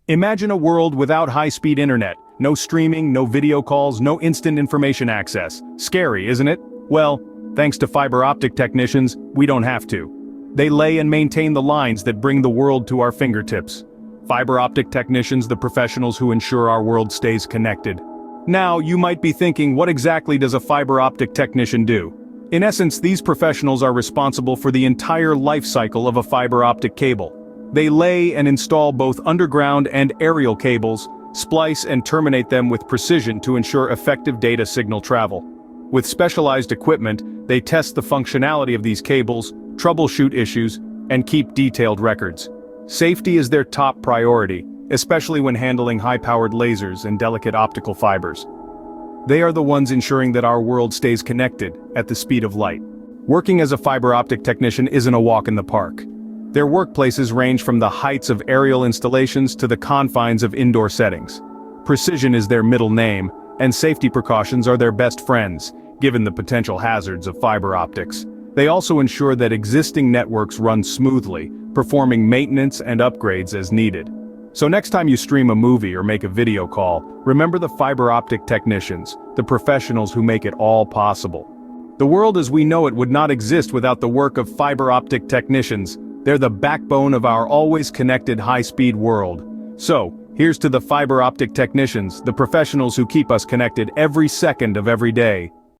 Imagine a world without high-speed internet, no streaming, no video calls, no instant information access. Scary, isn't it? Well, thanks to fiber optic technicians, we don't have to. They lay and maintain the lines that bring the world to our fingertips. Fiber optic technicians, the professionals who ensure our world stays connected. Now, you might be thinking, what exactly does a fiber optic technician do? In essence, these professionals are responsible for the entire life cycle of a fiber optic cable. They lay and install both underground and aerial cables, splice and terminate them with precision to ensure effective data signal travel. With specialized equipment, they test the functionality of these cables, troubleshoot issues, and keep detailed records. Safety is their top priority, especially when handling high-powered lasers and delicate optical fibers. They are the ones ensuring that our world stays connected at the speed of light. Working as a fiber optic technician isn't a walk in the park. Their workplaces range from the heights of aerial installations to the confines of indoor settings. Precision is their middle name, and safety precautions are their best friends, given the potential hazards of fiber optics. They also ensure that existing networks run smoothly, performing maintenance and upgrades as needed. So next time you stream a movie or make a video call, remember the fiber optic technicians, the professionals who make it all possible. The world as we know it would not exist without the work of fiber optic technicians. They're the backbone of our always connected high-speed world. So, here's to the fiber optic technicians, the professionals who keep us connected every second of every day.